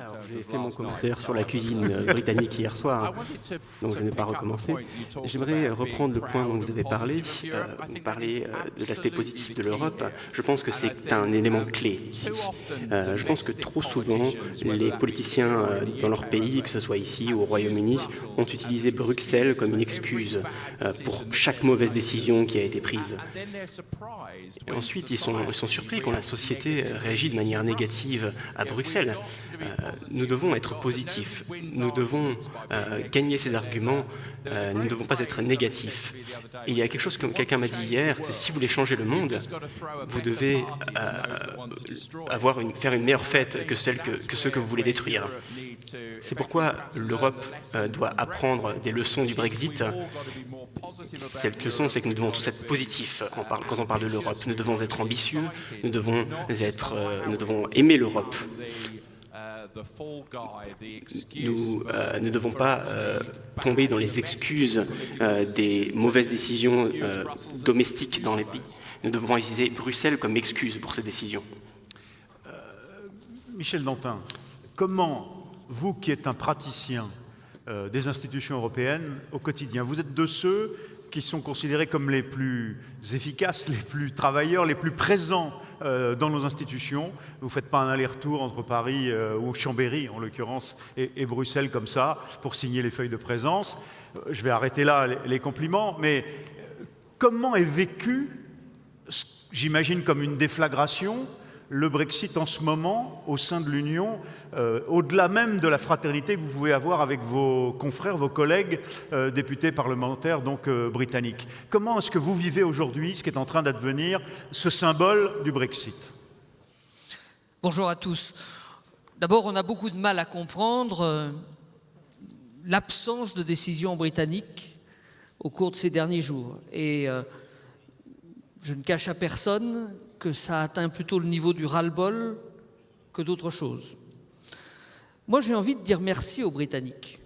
Alors, j'ai fait mon commentaire sur la cuisine britannique hier soir, donc je ne vais pas recommencer. J'aimerais reprendre le point dont vous avez parlé. Vous parlez de l'aspect positif de l'Europe. Je pense que c'est un élément clé ici. Je pense que trop souvent, les politiciens dans leur pays, que ce soit ici ou au Royaume-Uni, ont utilisé Bruxelles comme une excuse pour chaque mauvaise décision qui a été prise. Et ensuite, ils sont surpris quand la société réagit de manière négative à Bruxelles. Nous devons être positifs, nous devons gagner ces arguments, nous ne devons pas être négatifs. Et il y a quelque chose comme quelqu'un m'a dit hier, que si vous voulez changer le monde, vous devez faire une meilleure fête que ceux que vous voulez détruire. C'est pourquoi l'Europe doit apprendre des leçons du Brexit. Cette leçon, c'est que nous devons tous être positifs quand on parle de l'Europe. Nous devons être ambitieux, nous devons aimer l'Europe. Nous ne devons pas tomber dans les excuses des mauvaises décisions domestiques dans les pays. Nous devons utiliser Bruxelles comme excuse pour ces décisions. Michel Dantin, comment, vous qui êtes un praticien des institutions européennes au quotidien, vous êtes de ceux qui sont considérés comme les plus efficaces, les plus travailleurs, les plus présents dans nos institutions. Vous ne faites pas un aller-retour entre Paris ou Chambéry, en l'occurrence, et Bruxelles comme ça, pour signer les feuilles de présence. Je vais arrêter là les compliments, mais comment est vécu, j'imagine comme une déflagration, le Brexit en ce moment au sein de l'Union, au-delà même de la fraternité que vous pouvez avoir avec vos confrères, vos collègues députés parlementaires donc britanniques. Comment est-ce que vous vivez aujourd'hui ce qui est en train d'advenir, ce symbole du Brexit? Bonjour à tous. D'abord, on a beaucoup de mal à comprendre l'absence de décision britannique au cours de ces derniers jours. Et je ne cache à personne que ça atteint plutôt le niveau du ras-le-bol que d'autres choses. Moi, j'ai envie de dire merci aux Britanniques.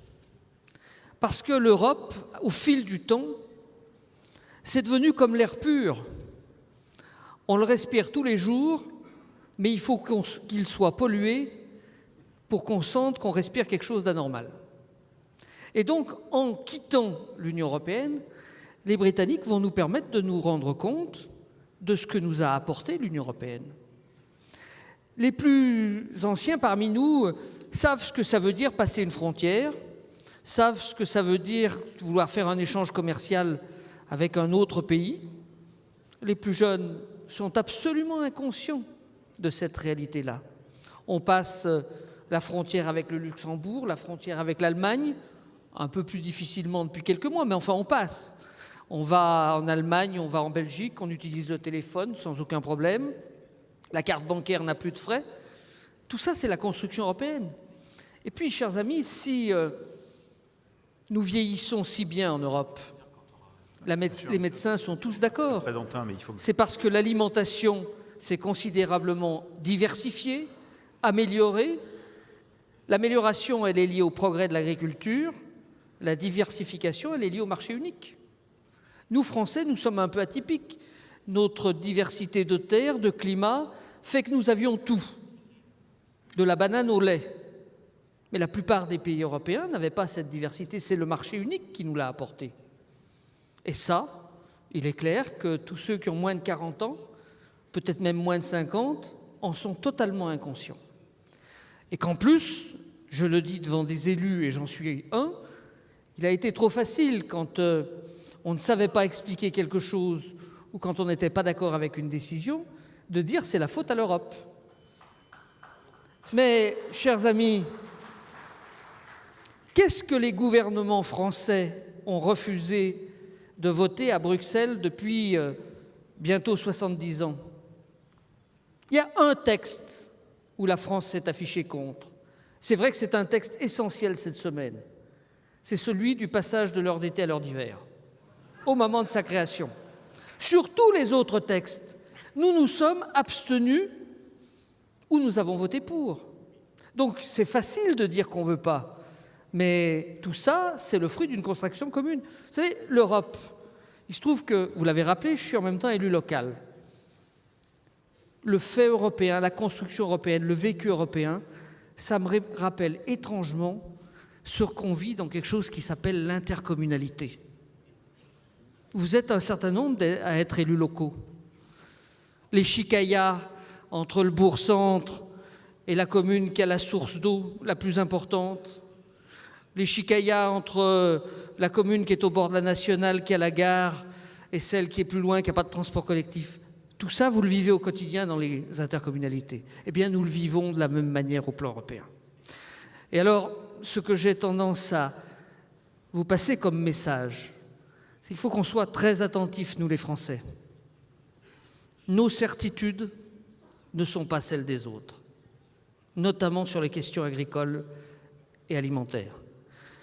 Parce que l'Europe, au fil du temps, c'est devenu comme l'air pur. On le respire tous les jours, mais il faut qu'il soit pollué pour qu'on sente qu'on respire quelque chose d'anormal. Et donc, en quittant l'Union européenne, les Britanniques vont nous permettre de nous rendre compte de ce que nous a apporté l'Union européenne. Les plus anciens parmi nous savent ce que ça veut dire passer une frontière, savent ce que ça veut dire vouloir faire un échange commercial avec un autre pays. Les plus jeunes sont absolument inconscients de cette réalité-là. On passe la frontière avec le Luxembourg, la frontière avec l'Allemagne, un peu plus difficilement depuis quelques mois, mais enfin on passe. On va en Allemagne, on va en Belgique, on utilise le téléphone sans aucun problème. La carte bancaire n'a plus de frais. Tout ça, c'est la construction européenne. Et puis, chers amis, si nous vieillissons si bien en Europe, les médecins sont tous d'accord. C'est parce que l'alimentation s'est considérablement diversifiée, améliorée. L'amélioration, elle est liée au progrès de l'agriculture. La diversification, elle est liée au marché unique. Nous, Français, nous sommes un peu atypiques. Notre diversité de terre, de climat, fait que nous avions tout, de la banane au lait. Mais la plupart des pays européens n'avaient pas cette diversité. C'est le marché unique qui nous l'a apporté. Et ça, il est clair que tous ceux qui ont moins de 40 ans, peut-être même moins de 50, en sont totalement inconscients. Et qu'en plus, je le dis devant des élus, et j'en suis un, il a été trop facile quand on ne savait pas expliquer quelque chose ou quand on n'était pas d'accord avec une décision, de dire c'est la faute à l'Europe. Mais, chers amis, qu'est-ce que les gouvernements français ont refusé de voter à Bruxelles depuis bientôt 70 ans? Il y a un texte où la France s'est affichée contre. C'est vrai que c'est un texte essentiel cette semaine. C'est celui du passage de l'heure d'été à l'heure d'hiver, au moment de sa création. Sur tous les autres textes, nous nous sommes abstenus ou nous avons voté pour. Donc c'est facile de dire qu'on ne veut pas, mais tout ça, c'est le fruit d'une construction commune. Vous savez, l'Europe, il se trouve que, vous l'avez rappelé, je suis en même temps élu local. Le fait européen, la construction européenne, le vécu européen ça me rappelle étrangement ce qu'on vit dans quelque chose qui s'appelle l'intercommunalité. Vous êtes un certain nombre à être élus locaux. Les chicayas entre le bourg-centre et la commune qui a la source d'eau la plus importante, les chicayas entre la commune qui est au bord de la nationale, qui a la gare, et celle qui est plus loin, qui n'a pas de transport collectif. Tout ça, vous le vivez au quotidien dans les intercommunalités. Eh bien, nous le vivons de la même manière au plan européen. Et alors, ce que j'ai tendance à vous passer comme message, c'est qu'il faut qu'on soit très attentifs, nous les Français. Nos certitudes ne sont pas celles des autres, notamment sur les questions agricoles et alimentaires.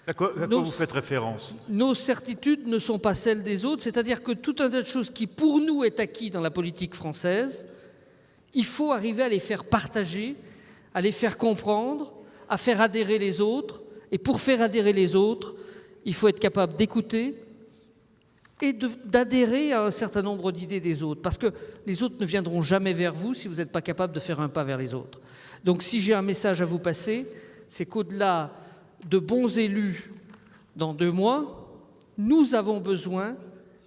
À quoi vous faites référence? Nos certitudes ne sont pas celles des autres, c'est-à-dire que tout un tas de choses qui, pour nous, est acquis dans la politique française, il faut arriver à les faire partager, à les faire comprendre, à faire adhérer les autres. Et pour faire adhérer les autres, il faut être capable d'écouter et d'adhérer à un certain nombre d'idées des autres. Parce que les autres ne viendront jamais vers vous si vous n'êtes pas capable de faire un pas vers les autres. Donc si j'ai un message à vous passer, c'est qu'au-delà de bons élus dans 2 mois, nous avons besoin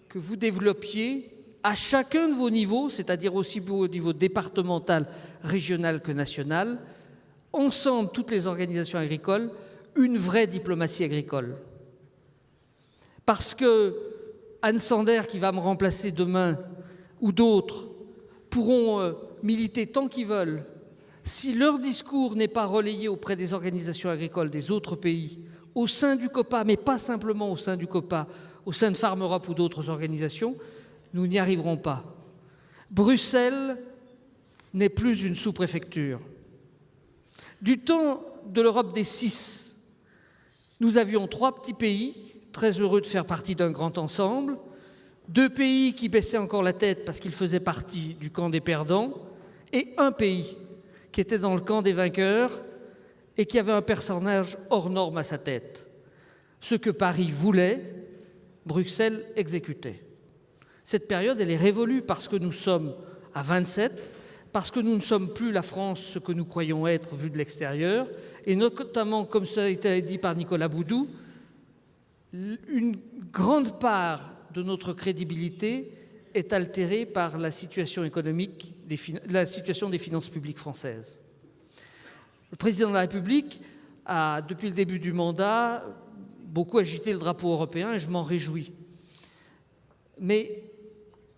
que vous développiez à chacun de vos niveaux, c'est-à-dire aussi au niveau départemental, régional que national, ensemble, toutes les organisations agricoles, une vraie diplomatie agricole. Parce que Anne Sander, qui va me remplacer demain, ou d'autres, pourront militer tant qu'ils veulent. Si leur discours n'est pas relayé auprès des organisations agricoles des autres pays, au sein du COPA, mais pas simplement au sein du COPA, au sein de Farm Europe ou d'autres organisations, nous n'y arriverons pas. Bruxelles n'est plus une sous-préfecture. Du temps de l'Europe des 6, nous avions 3 petits pays, très heureux de faire partie d'un grand ensemble, 2 pays qui baissaient encore la tête parce qu'ils faisaient partie du camp des perdants, et un pays qui était dans le camp des vainqueurs et qui avait un personnage hors norme à sa tête. Ce que Paris voulait, Bruxelles exécutait. Cette période, elle est révolue parce que nous sommes à 27, parce que nous ne sommes plus la France, ce que nous croyons être vu de l'extérieur, et notamment, comme ça a été dit par Nicolas Boudou, une grande part de notre crédibilité est altérée par la situation économique, la situation des finances publiques françaises. Le président de la République a, depuis le début du mandat, beaucoup agité le drapeau européen et je m'en réjouis. Mais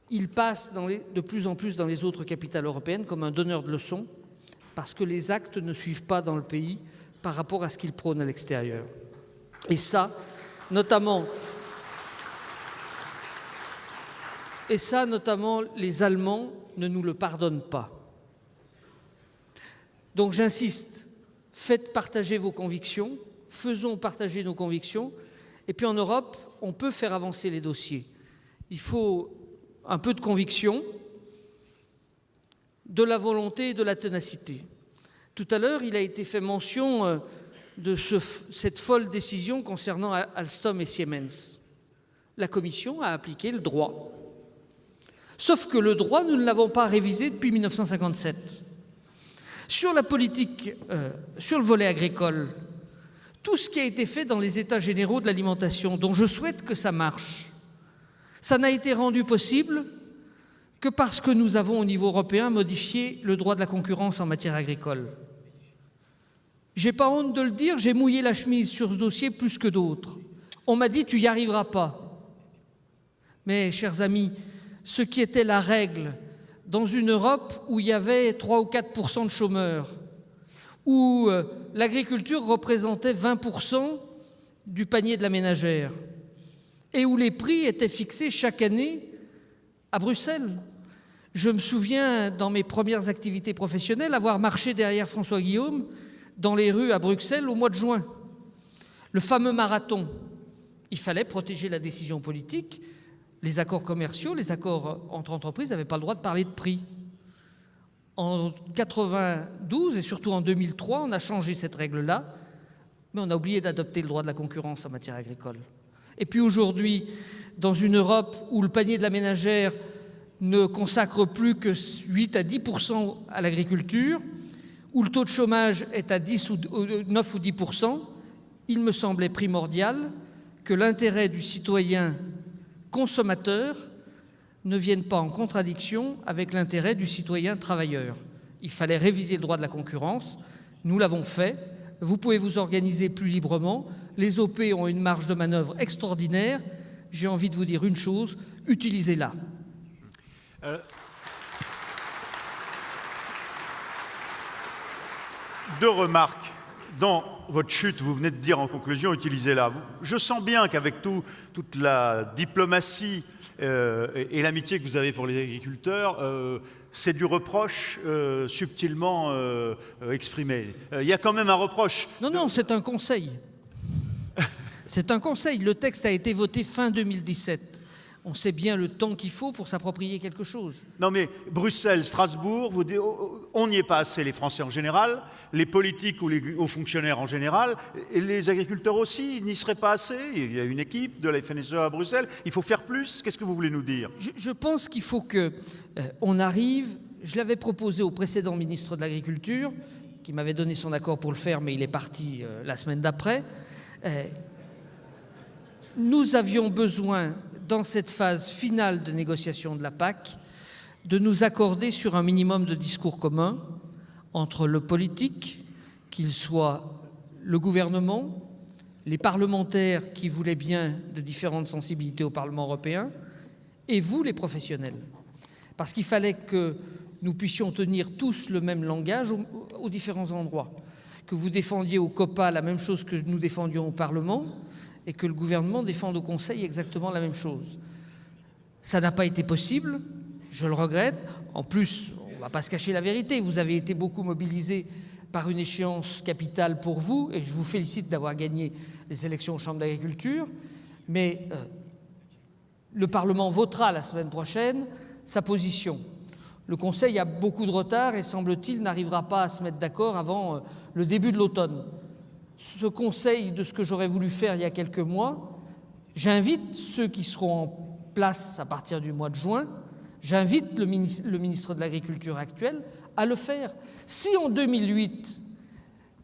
il passe de plus en plus dans les autres capitales européennes comme un donneur de leçons parce que les actes ne suivent pas dans le pays par rapport à ce qu'il prône à l'extérieur. Et ça, notamment, les Allemands ne nous le pardonnent pas. Donc j'insiste, faites partager vos convictions, faisons partager nos convictions, et puis en Europe, on peut faire avancer les dossiers. Il faut un peu de conviction, de la volonté et de la ténacité. Tout à l'heure, il a été fait mention de cette folle décision concernant Alstom et Siemens. La Commission a appliqué le droit. Sauf que le droit, nous ne l'avons pas révisé depuis 1957. Sur la politique, sur le volet agricole, tout ce qui a été fait dans les États généraux de l'alimentation, dont je souhaite que ça marche, ça n'a été rendu possible que parce que nous avons au niveau européen modifié le droit de la concurrence en matière agricole. J'ai pas honte de le dire, j'ai mouillé la chemise sur ce dossier plus que d'autres. On m'a dit « tu n'y arriveras pas ». Mais, chers amis, ce qui était la règle dans une Europe où il y avait 3 ou 4% de chômeurs, où l'agriculture représentait 20% du panier de la ménagère et où les prix étaient fixés chaque année à Bruxelles. Je me souviens, dans mes premières activités professionnelles, avoir marché derrière François Guillaume dans les rues à Bruxelles au mois de juin. Le fameux marathon. Il fallait protéger la décision politique. Les accords commerciaux, les accords entre entreprises n'avaient pas le droit de parler de prix. En 1992 et surtout en 2003, on a changé cette règle-là, mais on a oublié d'adopter le droit de la concurrence en matière agricole. Et puis aujourd'hui, dans une Europe où le panier de la ménagère ne consacre plus que 8 à 10% à l'agriculture, où le taux de chômage est à 9 ou 10%, il me semblait primordial que l'intérêt du citoyen consommateur ne vienne pas en contradiction avec l'intérêt du citoyen travailleur. Il fallait réviser le droit de la concurrence, nous l'avons fait. Vous pouvez vous organiser plus librement. Les OP ont une marge de manœuvre extraordinaire. J'ai envie de vous dire une chose, utilisez-la. Deux remarques. Dans votre chute, vous venez de dire en conclusion, utilisez-la. Je sens bien qu'avec toute la diplomatie et l'amitié que vous avez pour les agriculteurs, c'est du reproche subtilement exprimé. Il y a quand même un reproche. Non, c'est un conseil. C'est un conseil. Le texte a été voté fin 2017. On sait bien le temps qu'il faut pour s'approprier quelque chose. Non mais Bruxelles, Strasbourg, on n'y est pas assez, les Français en général, les politiques ou les hauts fonctionnaires en général, et les agriculteurs aussi, ils n'y seraient pas assez. Il y a une équipe de la FNSEA à Bruxelles, il faut faire plus. Qu'est-ce que vous voulez nous dire? Je pense qu'il faut qu'on arrive, je l'avais proposé au précédent ministre de l'Agriculture, qui m'avait donné son accord pour le faire, mais il est parti la semaine d'après. Nous avions besoin, dans cette phase finale de négociation de la PAC, de nous accorder sur un minimum de discours commun entre le politique, qu'il soit le gouvernement, les parlementaires qui voulaient bien de différentes sensibilités au Parlement européen, et vous, les professionnels. Parce qu'il fallait que nous puissions tenir tous le même langage aux différents endroits. Que vous défendiez au COPA la même chose que nous défendions au Parlement, et que le gouvernement défende au Conseil exactement la même chose. Ça n'a pas été possible, je le regrette. En plus, on ne va pas se cacher la vérité, vous avez été beaucoup mobilisés par une échéance capitale pour vous, et je vous félicite d'avoir gagné les élections aux chambres d'agriculture, mais le Parlement votera la semaine prochaine sa position. Le Conseil a beaucoup de retard et, semble-t-il, n'arrivera pas à se mettre d'accord avant le début de l'automne. Ce conseil de ce que j'aurais voulu faire il y a quelques mois, j'invite ceux qui seront en place à partir du mois de juin, j'invite le ministre de l'Agriculture actuel à le faire. Si en 2008,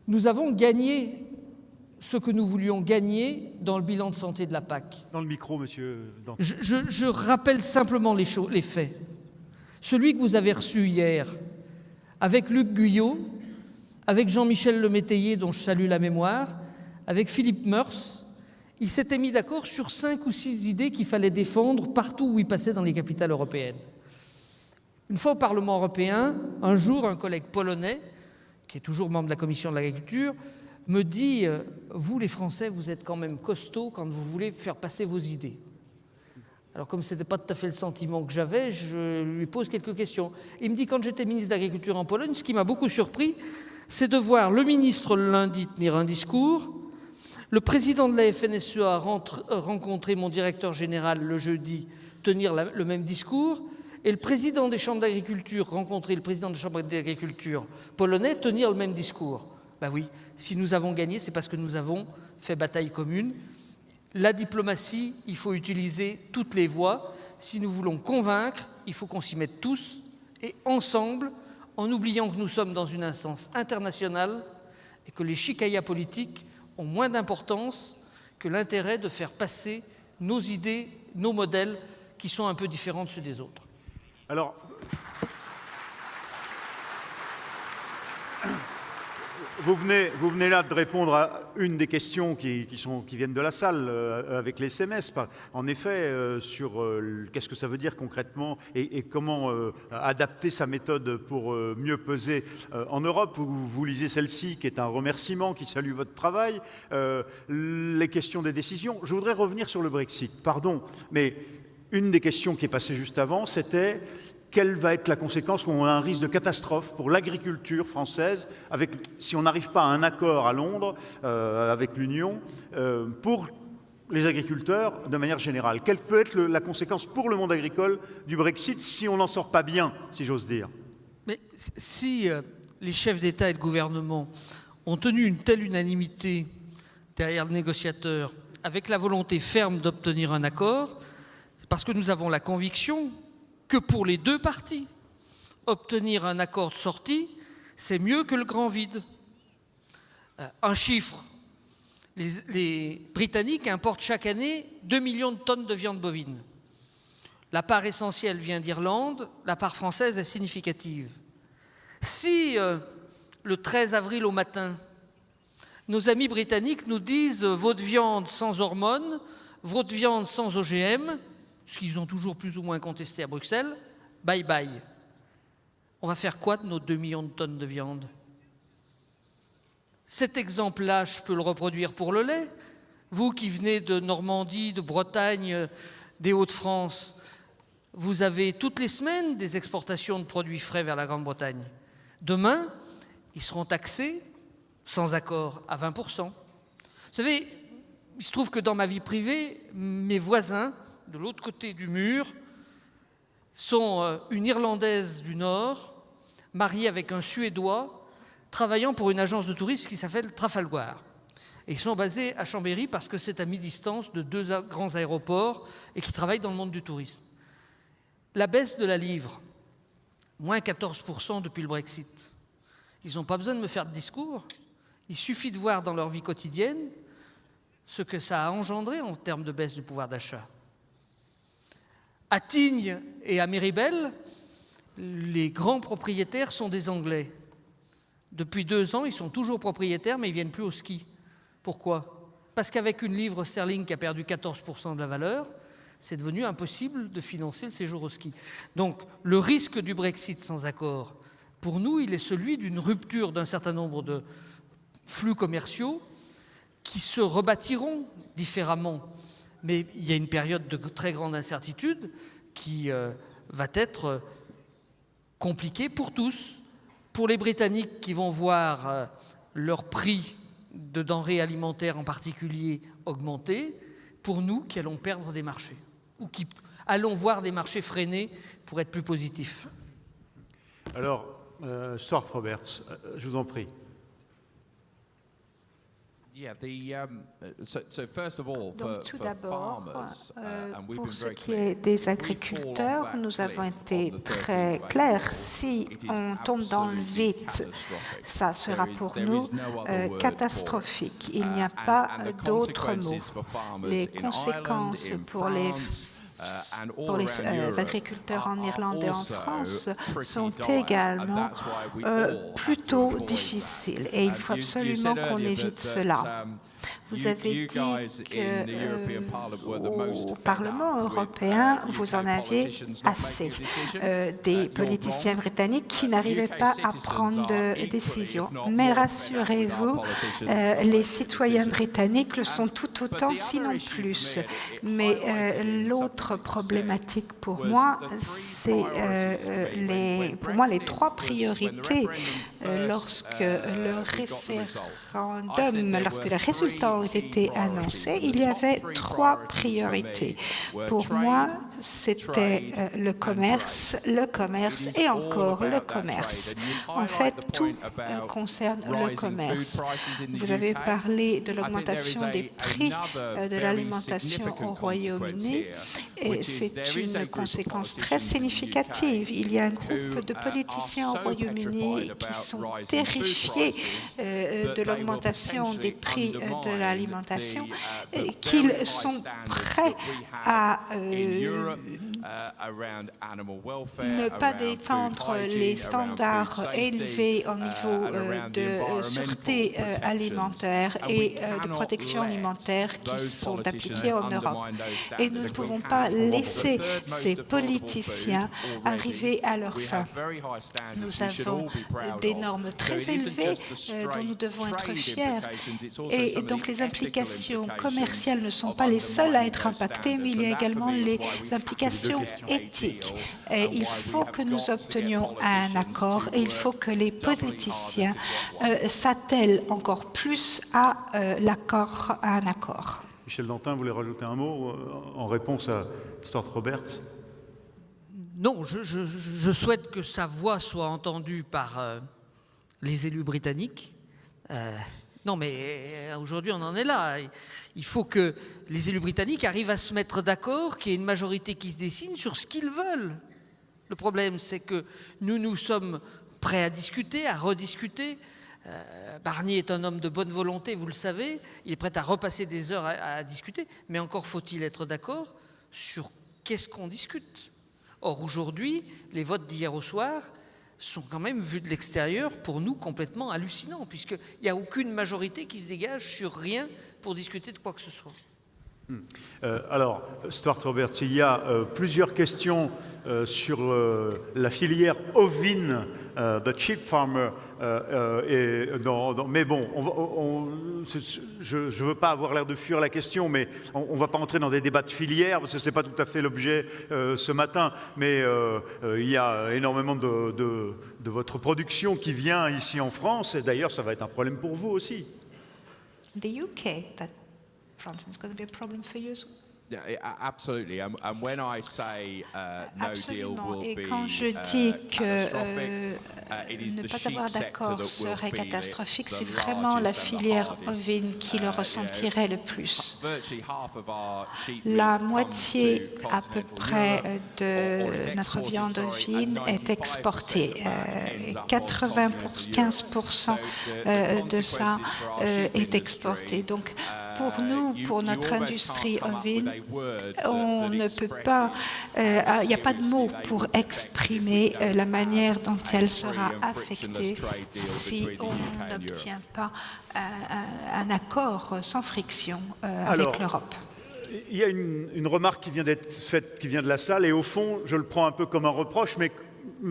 nous avons gagné ce que nous voulions gagner dans le bilan de santé de la PAC. Dans le micro, monsieur Dantin. Je rappelle simplement les faits. Celui que vous avez reçu hier, avec Luc Guyot, avec Jean-Michel Lemétayer, dont je salue la mémoire, avec Philippe Meurs, ils s'étaient mis d'accord sur 5 ou 6 idées qu'il fallait défendre partout où ils passaient dans les capitales européennes. Une fois au Parlement européen, un jour, un collègue polonais, qui est toujours membre de la Commission de l'Agriculture, me dit « Vous, les Français, vous êtes quand même costauds quand vous voulez faire passer vos idées. » Alors, comme ce n'était pas tout à fait le sentiment que j'avais, je lui pose quelques questions. Il me dit, quand j'étais ministre de l'Agriculture en Pologne, ce qui m'a beaucoup surpris, c'est de voir le ministre le lundi tenir un discours, le président de la FNSEA rencontrer mon directeur général le jeudi, tenir le même discours, et le président des chambres d'agriculture rencontrer le président des chambres d'agriculture polonais, tenir le même discours. Ben oui, si nous avons gagné, c'est parce que nous avons fait bataille commune. La diplomatie, il faut utiliser toutes les voies. Si nous voulons convaincre, il faut qu'on s'y mette tous et ensemble, en oubliant que nous sommes dans une instance internationale et que les chicayas politiques ont moins d'importance que l'intérêt de faire passer nos idées, nos modèles, qui sont un peu différents de ceux des autres. Alors, vous venez là de répondre à une des questions qui viennent de la salle avec les SMS. En effet, sur qu'est-ce que ça veut dire concrètement et comment adapter sa méthode pour mieux peser en Europe. Vous lisez celle-ci qui est un remerciement, qui salue votre travail. Les questions des décisions. Je voudrais revenir sur le Brexit. Pardon, mais une des questions qui est passée juste avant, c'était quelle va être la conséquence où on a un risque de catastrophe pour l'agriculture française si on n'arrive pas à un accord à Londres avec l'Union pour les agriculteurs de manière générale. Quelle peut être la conséquence pour le monde agricole du Brexit si on n'en sort pas bien, si j'ose dire? Mais si les chefs d'État et de gouvernement ont tenu une telle unanimité derrière le négociateur avec la volonté ferme d'obtenir un accord, c'est parce que nous avons la conviction que pour les deux parties, obtenir un accord de sortie, c'est mieux que le grand vide. Un chiffre, les Britanniques importent chaque année 2 millions de tonnes de viande bovine. La part essentielle vient d'Irlande, la part française est significative. Si le 13 avril au matin, nos amis britanniques nous disent votre viande sans hormones, votre viande sans OGM, ce qu'ils ont toujours plus ou moins contesté à Bruxelles, bye bye. On va faire quoi de nos 2 millions de tonnes de viande? Cet exemple-là, je peux le reproduire pour le lait. Vous qui venez de Normandie, de Bretagne, des Hauts-de-France, vous avez toutes les semaines des exportations de produits frais vers la Grande-Bretagne. Demain, ils seront taxés, sans accord, à 20%. Vous savez, il se trouve que dans ma vie privée, mes voisins, de l'autre côté du mur, sont une Irlandaise du Nord, mariée avec un Suédois, travaillant pour une agence de tourisme qui s'appelle Trafalgar. Et ils sont basés à Chambéry parce que c'est à mi-distance de 2 grands aéroports et qui travaillent dans le monde du tourisme. La baisse de la livre, moins 14% depuis le Brexit. Ils n'ont pas besoin de me faire de discours. Il suffit de voir dans leur vie quotidienne ce que ça a engendré en termes de baisse du pouvoir d'achat. À Tignes et à Méribel, les grands propriétaires sont des Anglais. Depuis 2 ans, ils sont toujours propriétaires, mais ils ne viennent plus au ski. Pourquoi? Parce qu'avec une livre sterling qui a perdu 14% de la valeur, c'est devenu impossible de financer le séjour au ski. Donc, le risque du Brexit sans accord, pour nous, il est celui d'une rupture d'un certain nombre de flux commerciaux qui se rebâtiront différemment. Mais il y a une période de très grande incertitude qui va être compliquée pour tous. Pour les Britanniques qui vont voir leur prix de denrées alimentaires en particulier augmenter, pour nous qui allons perdre des marchés, ou qui allons voir des marchés freinés pour être plus positifs. Alors, Stuart Roberts, je vous en prie. Donc tout d'abord, pour ce qui est des agriculteurs, nous avons été très clairs. Si on tombe dans le vide, ça sera pour nous catastrophique. Il n'y a pas d'autre mot. Les conséquences pour les agriculteurs en Irlande et en France sont également plutôt difficiles et il faut absolument qu'on évite cela. Vous avez dit qu'au Parlement européen, vous en aviez assez des politiciens britanniques qui n'arrivaient pas à prendre de décision. Mais rassurez-vous, les citoyens britanniques le sont tout autant, sinon plus. Mais l'autre problématique pour moi, c'est les 3 priorités lorsque le référendum, lorsque les résultats ont été annoncés, il y avait 3 priorités. Pour moi, c'était le commerce et encore le commerce. En fait, tout concerne le commerce. Vous avez parlé de l'augmentation des prix de l'alimentation au Royaume-Uni et c'est une conséquence très significative. Il y a un groupe de politiciens au Royaume-Uni qui sont terrifiés de l'augmentation des prix de l'alimentation et qu'ils sont prêts à ne pas défendre les standards élevés au niveau de sûreté alimentaire et de protection alimentaire qui sont appliqués en Europe. Et nous ne pouvons pas laisser ces politiciens arriver à leur fin. Nous avons des normes très élevées dont nous devons être fiers. Et donc les implications commerciales ne sont pas les seules à être impactées, mais il y a également les implications éthiques. Et il faut que nous obtenions un accord et il faut que les politiciens s'attellent encore plus à un accord. Michel Dantin, vous voulez rajouter un mot en réponse à Stuart Roberts? Non, je souhaite que sa voix soit entendue par les élus britanniques. Non, mais aujourd'hui, on en est là. Il faut que les élus britanniques arrivent à se mettre d'accord, qu'il y ait une majorité qui se dessine sur ce qu'ils veulent. Le problème, c'est que nous sommes prêt à discuter, à rediscuter. Barnier est un homme de bonne volonté, vous le savez, il est prêt à repasser des heures à discuter, mais encore faut-il être d'accord sur qu'est-ce qu'on discute. Or, aujourd'hui, les votes d'hier au soir sont quand même, vus de l'extérieur, pour nous, complètement hallucinants, puisqu'il n'y a aucune majorité qui se dégage sur rien pour discuter de quoi que ce soit. Alors, Stuart Roberts, il y a plusieurs questions sur la filière ovine, the sheep farmer. Mais bon, je ne veux pas avoir l'air de fuir la question, mais on ne va pas entrer dans des débats de filière, parce que ce n'est pas tout à fait l'objet ce matin. Mais il y a énormément de votre production qui vient ici en France, et d'ailleurs, ça va être un problème pour vous aussi. The UK, that for instance, is going to be a problem for you as well? Yeah, absolutely. And when I say no deal will Et be quand je dis que catastrophic, ne pas avoir d'accord serait catastrophique, c'est vraiment la filière ovine qui le ressentirait le plus. La moitié à peu près de notre viande ovine est exportée. 95% de ça est exporté. Donc, pour nous, pour notre industrie ovine, on ne peut pas, il n'y a pas de mots pour exprimer la manière dont elle sera affectée si on n'obtient pas un accord sans friction avec l'Europe. Il y a une remarque qui vient d'être faite, qui vient de la salle, et au fond, je le prends un peu comme un reproche, mais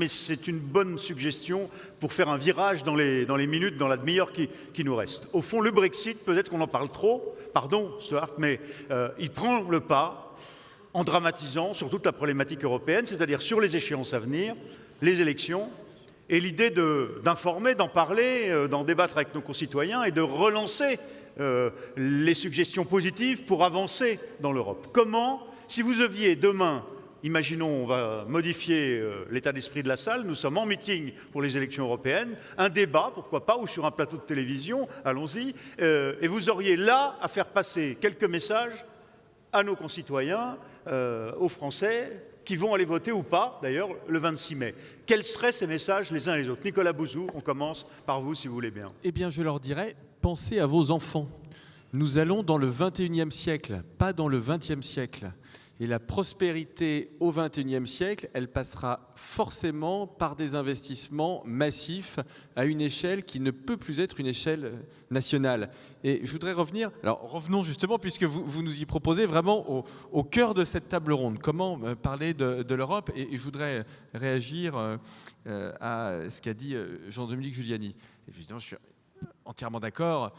c'est une bonne suggestion pour faire un virage dans les minutes, dans la demi-heure qui nous reste. Au fond, le Brexit, peut-être qu'on en parle trop, pardon Stuart, mais il prend le pas en dramatisant sur toute la problématique européenne, c'est-à-dire sur les échéances à venir, les élections, et l'idée d'informer, d'en parler, d'en débattre avec nos concitoyens et de relancer les suggestions positives pour avancer dans l'Europe. Comment, si vous aviez demain, imaginons, on va modifier l'état d'esprit de la salle, nous sommes en meeting pour les élections européennes, un débat, pourquoi pas, ou sur un plateau de télévision, allons-y, et vous auriez là à faire passer quelques messages à nos concitoyens, aux Français, qui vont aller voter ou pas, d'ailleurs, le 26 mai. Quels seraient ces messages les uns et les autres? Nicolas Bouzou, on commence par vous, si vous voulez bien. Eh bien, je leur dirais, pensez à vos enfants. Nous allons dans le 21e siècle, pas dans le 20e siècle. Et la prospérité au XXIe siècle, elle passera forcément par des investissements massifs à une échelle qui ne peut plus être une échelle nationale. Et je voudrais revenir, alors revenons justement, puisque vous nous y proposez vraiment au cœur de cette table ronde, comment parler de l'Europe, et je voudrais réagir à ce qu'a dit Jean-Dominique Giuliani. Évidemment, je suis entièrement d'accord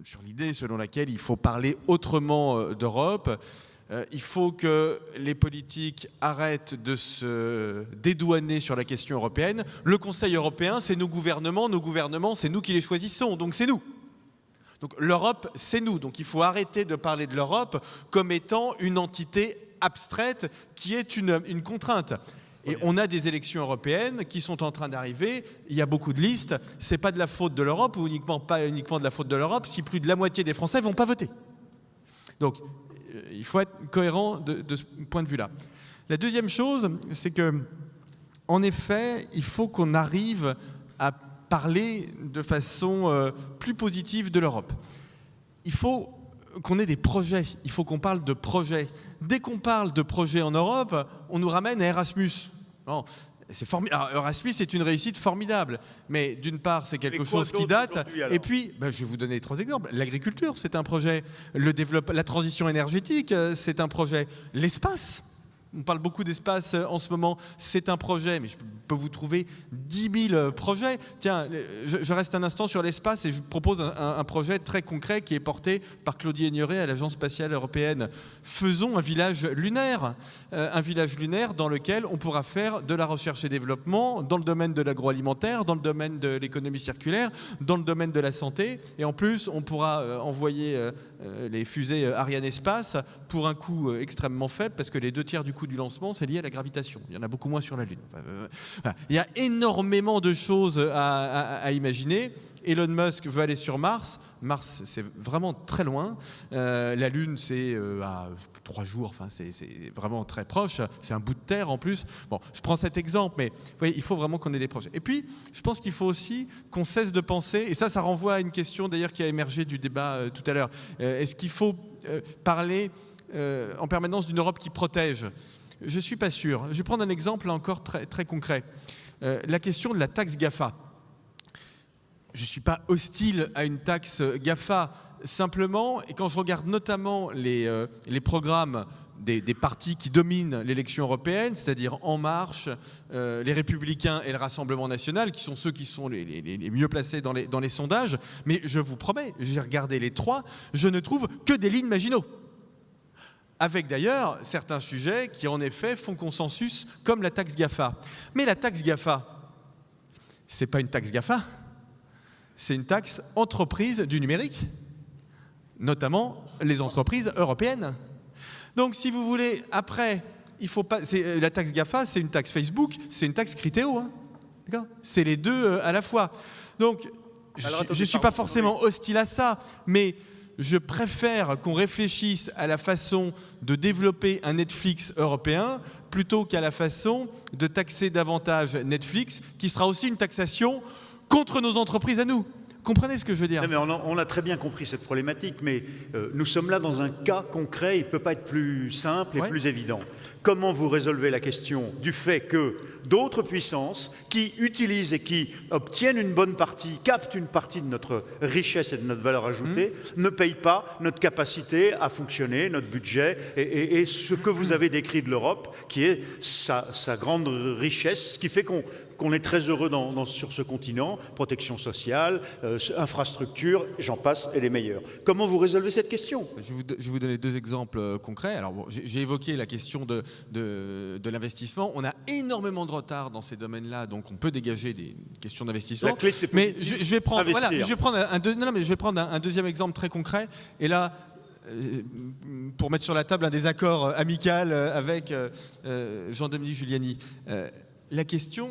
sur l'idée selon laquelle il faut parler autrement d'Europe. Il faut que les politiques arrêtent de se dédouaner sur la question européenne. Le Conseil européen, c'est nos gouvernements, c'est nous qui les choisissons, donc c'est nous. Donc l'Europe, c'est nous. Donc il faut arrêter de parler de l'Europe comme étant une entité abstraite qui est une contrainte. Et on a des élections européennes qui sont en train d'arriver, il y a beaucoup de listes, c'est pas de la faute de l'Europe, ou pas uniquement de la faute de l'Europe, si plus de la moitié des Français ne vont pas voter. Donc, il faut être cohérent de ce point de vue-là. La deuxième chose, c'est que, en effet, il faut qu'on arrive à parler de façon plus positive de l'Europe. Il faut qu'on ait des projets, il faut qu'on parle de projets. Dès qu'on parle de projets en Europe, on nous ramène à Erasmus. Non, c'est formidable. Alors, Erasmus est une réussite formidable, mais d'une part c'est quelque chose qui date, et puis je vais vous donner 3 exemples. L'agriculture, c'est un projet. La transition énergétique, c'est un projet. L'espace, on parle beaucoup d'espace en ce moment, c'est un projet, mais je peux vous trouver 10 000 projets. Tiens, je reste un instant sur l'espace et je vous propose un projet très concret qui est porté par Claudie Aigneret à l'Agence spatiale européenne. Faisons un village lunaire dans lequel on pourra faire de la recherche et développement dans le domaine de l'agroalimentaire, dans le domaine de l'économie circulaire, dans le domaine de la santé, et en plus on pourra envoyer les fusées Ariane Espace pour un coût extrêmement faible, parce que les 2/3 du coût du lancement, c'est lié à la gravitation. Il y en a beaucoup moins sur la Lune. Il y a énormément de choses à imaginer, Elon Musk veut aller sur Mars. Mars, c'est vraiment très loin. La Lune, c'est à 3 jours, enfin, c'est vraiment très proche. C'est un bout de terre en plus. Bon, je prends cet exemple, mais vous voyez, il faut vraiment qu'on ait des projets. Et puis, je pense qu'il faut aussi qu'on cesse de penser, et ça renvoie à une question d'ailleurs qui a émergé du débat tout à l'heure. Est-ce qu'il faut parler en permanence d'une Europe qui protège? Je ne suis pas sûr. Je vais prendre un exemple encore très, très concret. La question de la taxe GAFA. Je ne suis pas hostile à une taxe GAFA. Simplement, et quand je regarde notamment les programmes des partis qui dominent l'élection européenne, c'est-à-dire En Marche, les Républicains et le Rassemblement National, qui sont ceux qui sont les mieux placés dans les sondages, mais je vous promets, j'ai regardé les 3, je ne trouve que des lignes Maginot. Avec d'ailleurs certains sujets qui en effet font consensus, comme la taxe GAFA. Mais la taxe GAFA, ce n'est pas une taxe GAFA, c'est une taxe entreprise du numérique, notamment les entreprises européennes. Donc si vous voulez, après, il faut pas, la taxe GAFA, c'est une taxe Facebook, c'est une taxe Criteo. Hein, d'accord ? C'est les deux à la fois. Donc je ne suis pas forcément hostile à ça, mais je préfère qu'on réfléchisse à la façon de développer un Netflix européen plutôt qu'à la façon de taxer davantage Netflix, qui sera aussi une taxation contre nos entreprises à nous. Comprenez ce que je veux dire? Non, mais on a très bien compris cette problématique, mais nous sommes là dans un cas concret, il ne peut pas être plus simple et plus évident. Comment vous résolvez la question du fait que d'autres puissances qui utilisent et qui obtiennent une bonne partie, captent une partie de notre richesse et de notre valeur ajoutée, ne payent pas notre capacité à fonctionner, notre budget et ce que vous avez décrit de l'Europe, qui est sa grande richesse, ce qui fait qu'on est très heureux sur ce continent, protection sociale, infrastructure, j'en passe, et les meilleurs. Comment vous résolvez cette question? Je vais vous donner 2 exemples concrets. Alors, bon, j'ai évoqué la question de l'investissement. On a énormément de retard dans ces domaines-là, donc on peut dégager des questions d'investissement. La clé, c'est mais je vais prendre, investir. voilà, je vais prendre un deuxième exemple très concret. Et là, pour mettre sur la table un désaccord amical avec Jean-Dominique Giuliani, la question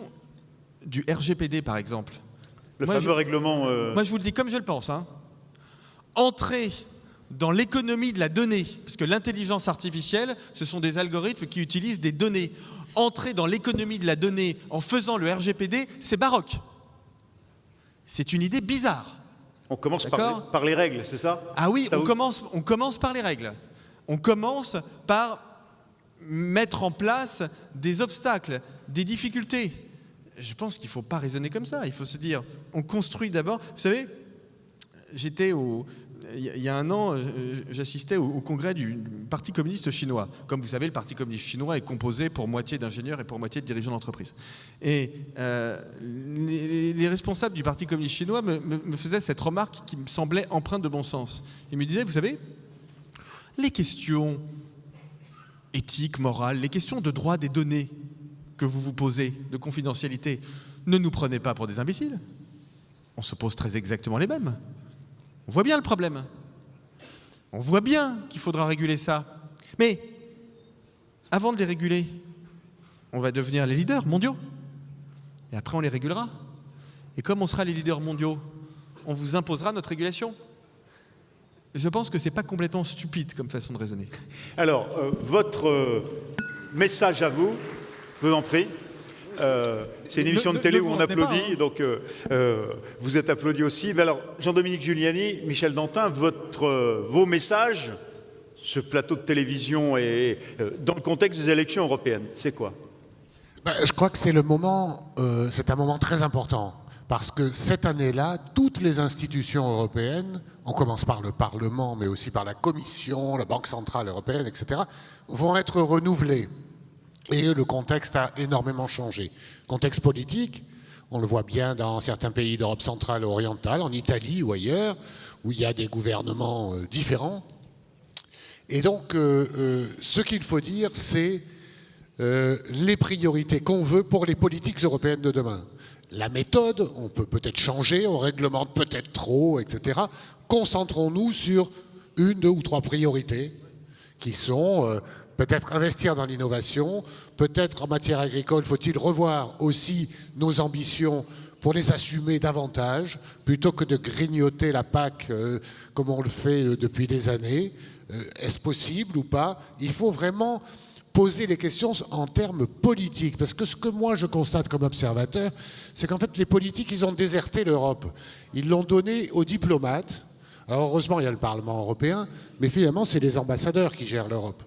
du RGPD, par exemple. Le fameux règlement... Moi, je vous le dis comme je le pense. Hein. Entrer dans l'économie de la donnée, parce que l'intelligence artificielle, ce sont des algorithmes qui utilisent des données. Entrer dans l'économie de la donnée en faisant le RGPD, c'est baroque. C'est une idée bizarre. On commence par les règles, c'est ça? Ah oui, on commence par les règles. On commence par mettre en place des obstacles, des difficultés. Je pense qu'il ne faut pas raisonner comme ça. Il faut se dire, on construit d'abord... Vous savez, il y a un an, j'assistais au congrès du Parti communiste chinois. Comme vous savez, le Parti communiste chinois est composé pour moitié d'ingénieurs et pour moitié de dirigeants d'entreprise. Et les responsables du Parti communiste chinois me faisaient cette remarque qui me semblait empreinte de bon sens. Ils me disaient, vous savez, les questions éthiques, morales, les questions de droit des données que vous vous posez, de confidentialité, ne nous prenez pas pour des imbéciles. On se pose très exactement les mêmes. On voit bien le problème. On voit bien qu'il faudra réguler ça. Mais avant de les réguler, on va devenir les leaders mondiaux. Et après, on les régulera. Et comme on sera les leaders mondiaux, on vous imposera notre régulation. Je pense que ce n'est pas complètement stupide comme façon de raisonner. Alors, votre message à vous, je vous en prie. C'est une émission de télé où on applaudit, donc vous êtes applaudi aussi. Mais alors, Jean-Dominique Giuliani, Michel Dantin, vos messages, ce plateau de télévision et dans le contexte des élections européennes, c'est quoi? Je crois que c'est un moment très important. Parce que cette année-là, toutes les institutions européennes, on commence par le Parlement, mais aussi par la Commission, la Banque Centrale Européenne, etc., vont être renouvelées. Et le contexte a énormément changé. Contexte politique, on le voit bien dans certains pays d'Europe centrale et orientale, en Italie ou ailleurs, où il y a des gouvernements différents. Et donc, ce qu'il faut dire, c'est les priorités qu'on veut pour les politiques européennes de demain. La méthode, on peut peut-être changer, on réglemente peut-être trop, etc. Concentrons-nous sur 1, 2 ou 3 priorités qui sont... peut-être investir dans l'innovation, peut-être en matière agricole, faut-il revoir aussi nos ambitions pour les assumer davantage, plutôt que de grignoter la PAC comme on le fait depuis des années. Est-ce possible ou pas? Il faut vraiment poser les questions en termes politiques. Parce que ce que moi je constate comme observateur, c'est qu'en fait les politiques, ils ont déserté l'Europe. Ils l'ont donné aux diplomates. Alors heureusement, il y a le Parlement européen, mais finalement, c'est les ambassadeurs qui gèrent l'Europe.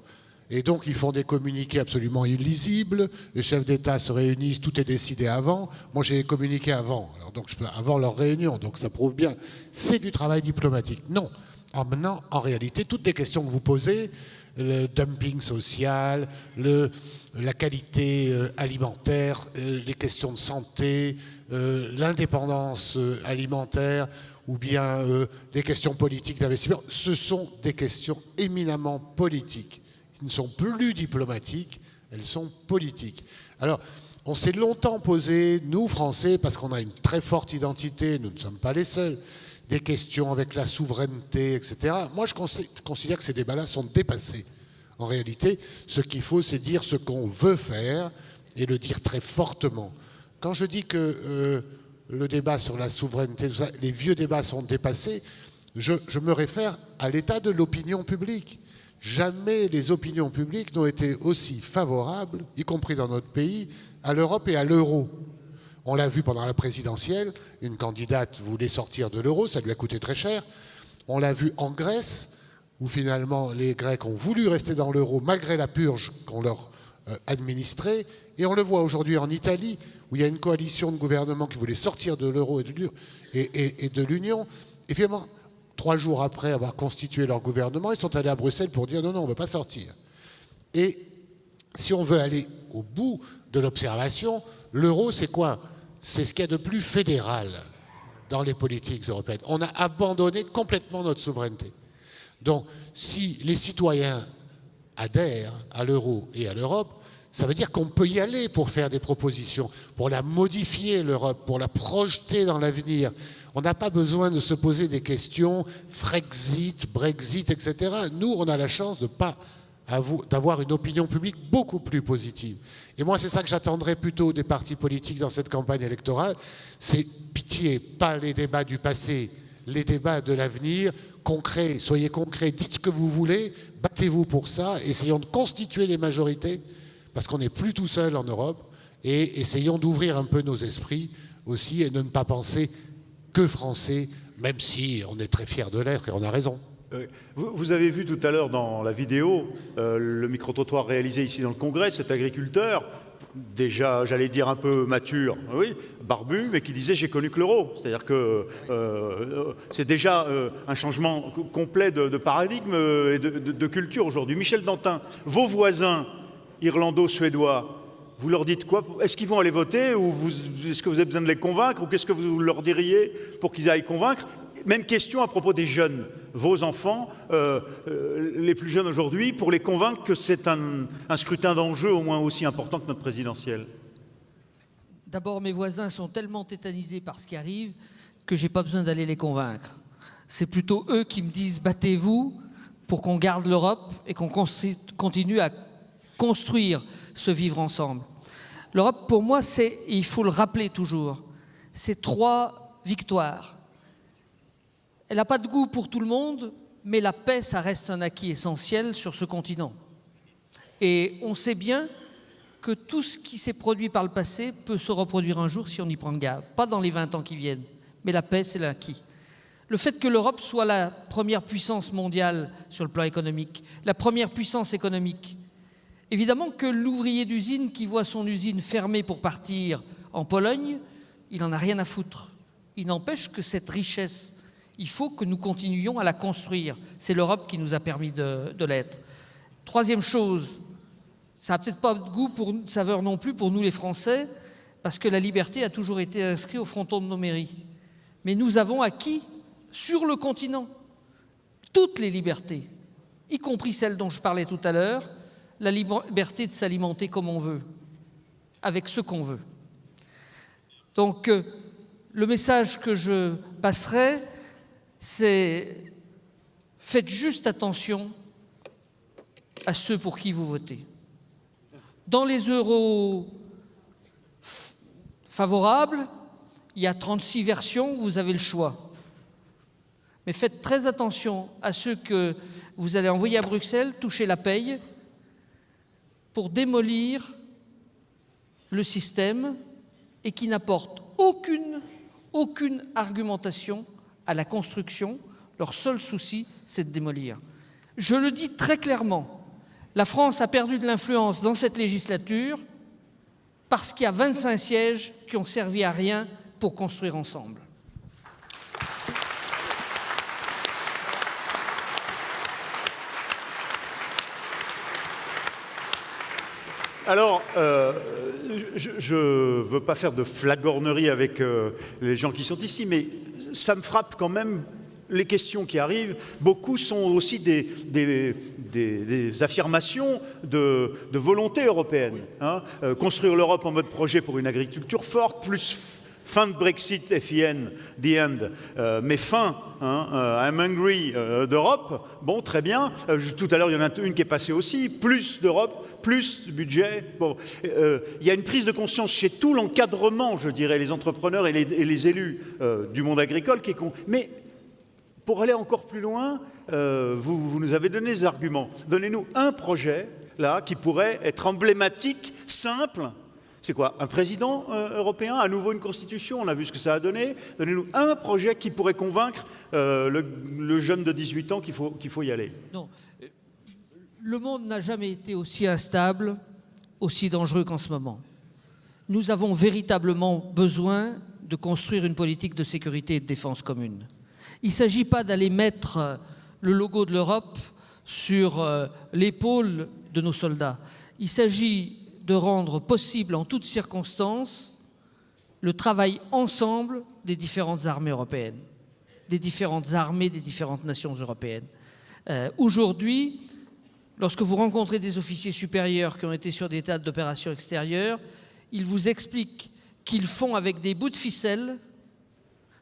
Et donc, ils font des communiqués absolument illisibles. Les chefs d'État se réunissent, tout est décidé avant. Moi, j'ai communiqué avant, alors donc avant leur réunion, donc ça prouve bien. C'est du travail diplomatique. Non. Maintenant, en réalité, toutes les questions que vous posez, le dumping social, la qualité alimentaire, les questions de santé, l'indépendance alimentaire, ou bien les questions politiques d'investissement, ce sont des questions éminemment politiques. Elles ne sont plus diplomatiques, elles sont politiques. Alors, on s'est longtemps posé, nous Français, parce qu'on a une très forte identité, nous ne sommes pas les seuls, des questions avec la souveraineté, etc. Moi, je considère que ces débats-là sont dépassés. En réalité, ce qu'il faut, c'est dire ce qu'on veut faire et le dire très fortement. Quand je dis que le débat sur la souveraineté, les vieux débats sont dépassés, je me réfère à l'état de l'opinion publique. Jamais les opinions publiques n'ont été aussi favorables, y compris dans notre pays, à l'Europe et à l'euro. On l'a vu pendant la présidentielle, une candidate voulait sortir de l'euro, ça lui a coûté très cher. On l'a vu en Grèce, où finalement les Grecs ont voulu rester dans l'euro malgré la purge qu'on leur administrait. Et on le voit aujourd'hui en Italie, où il y a une coalition de gouvernements qui voulait sortir de l'euro et de l'Union. Et finalement, 3 jours après avoir constitué leur gouvernement, ils sont allés à Bruxelles pour dire non, non, on ne veut pas sortir. Et si on veut aller au bout de l'observation, l'euro, c'est quoi? C'est ce qu'il y a de plus fédéral dans les politiques européennes. On a abandonné complètement notre souveraineté. Donc, si les citoyens adhèrent à l'euro et à l'Europe, ça veut dire qu'on peut y aller pour faire des propositions, pour la modifier, l'Europe, pour la projeter dans l'avenir. On n'a pas besoin de se poser des questions Frexit, Brexit, etc. Nous, on a la chance d'avoir une opinion publique beaucoup plus positive. Et moi, c'est ça que j'attendrais plutôt des partis politiques dans cette campagne électorale. C'est pitié, pas les débats du passé, les débats de l'avenir, concrets, soyez concrets, dites ce que vous voulez, battez-vous pour ça, essayons de constituer les majorités, parce qu'on n'est plus tout seul en Europe, et essayons d'ouvrir un peu nos esprits aussi, et de ne pas penser que français, même si on est très fiers de l'être, et on a raison. Vous avez vu tout à l'heure dans la vidéo le micro-trottoir réalisé ici dans le Congrès, cet agriculteur, déjà, j'allais dire un peu mature, oui, barbu, mais qui disait « j'ai connu que l'euro ». C'est-à-dire que c'est déjà un changement complet de paradigme et de culture aujourd'hui. Michel Dantin, vos voisins irlando-suédois, vous leur dites quoi? Est-ce qu'ils vont aller voter ou est-ce que vous avez besoin de les convaincre ou qu'est-ce que vous leur diriez pour qu'ils aillent convaincre? Même question à propos des jeunes, vos enfants, les plus jeunes aujourd'hui, pour les convaincre que c'est un scrutin d'enjeu au moins aussi important que notre présidentielle. D'abord, mes voisins sont tellement tétanisés par ce qui arrive que je n'ai pas besoin d'aller les convaincre. C'est plutôt eux qui me disent « battez-vous pour qu'on garde l'Europe et qu'on continue à construire ce vivre ensemble ». L'Europe, pour moi, c'est, il faut le rappeler toujours, c'est 3 victoires. Elle n'a pas de goût pour tout le monde, mais la paix, ça reste un acquis essentiel sur ce continent. Et on sait bien que tout ce qui s'est produit par le passé peut se reproduire un jour si on y prend garde. Pas dans les 20 ans qui viennent, mais la paix, c'est l'acquis. Le fait que l'Europe soit la première puissance mondiale sur le plan économique, la première puissance économique, évidemment que l'ouvrier d'usine qui voit son usine fermée pour partir en Pologne, il n'en a rien à foutre. Il n'empêche que cette richesse, il faut que nous continuions à la construire. C'est l'Europe qui nous a permis de l'être. 3e chose, ça n'a peut-être pas de goût pour saveur non plus pour nous les Français, parce que la liberté a toujours été inscrite au fronton de nos mairies. Mais nous avons acquis sur le continent toutes les libertés, y compris celle dont je parlais tout à l'heure, la liberté de s'alimenter comme on veut, avec ce qu'on veut. Donc, le message que je passerai, c'est faites juste attention à ceux pour qui vous votez. Dans les euros favorables, Il y a 36 versions, vous avez le choix. Mais faites très attention à ceux que vous allez envoyer à Bruxelles, toucher la paye, pour démolir le système et qui n'apportent aucune argumentation à la construction. Leur seul souci, c'est de démolir. Je le dis très clairement, la France a perdu de l'influence dans cette législature parce qu'il y a 25 sièges qui ont servi à rien pour construire ensemble. Alors, je ne veux pas faire de flagornerie avec les gens qui sont ici, mais ça me frappe quand même, les questions qui arrivent, beaucoup sont aussi des affirmations de volonté européenne. Hein. Construire l'Europe en mode projet pour une agriculture forte, plus fin de Brexit, FIN, the end, mais fin, hein, I'm hungry d'Europe, bon, très bien. Tout à l'heure, il y en a une qui est passée aussi, plus d'Europe, plus de budget. Bon, il y a une prise de conscience chez tout l'encadrement, je dirais, les entrepreneurs et les élus du monde agricole qui est con. Mais pour aller encore plus loin, vous nous avez donné des arguments. Donnez-nous un projet, là, qui pourrait être emblématique, simple. C'est quoi? Un président européen? À nouveau une constitution? On a vu ce que ça a donné. Donnez-nous un projet qui pourrait convaincre le jeune de 18 ans qu'il faut y aller. Non. Le monde n'a jamais été aussi instable, aussi dangereux qu'en ce moment. Nous avons véritablement besoin de construire une politique de sécurité et de défense commune. Il ne s'agit pas d'aller mettre le logo de l'Europe sur l'épaule de nos soldats. Il s'agit de rendre possible en toutes circonstances le travail ensemble des différentes armées européennes, des différentes armées des différentes nations européennes. Aujourd'hui, lorsque vous rencontrez des officiers supérieurs qui ont été sur des théâtres d'opérations extérieures, ils vous expliquent qu'ils font avec des bouts de ficelle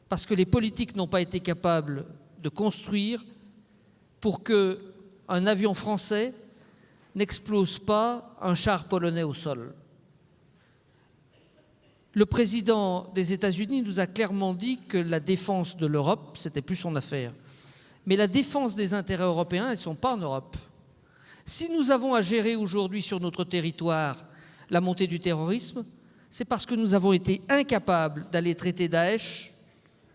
parce que les politiques n'ont pas été capables de construire pour qu'un avion français n'explose pas un char polonais au sol. Le président des États-Unis nous a clairement dit que la défense de l'Europe, c'était plus son affaire. Mais la défense des intérêts européens, elles ne sont pas en Europe. Si nous avons à gérer aujourd'hui sur notre territoire la montée du terrorisme, c'est parce que nous avons été incapables d'aller traiter Daesh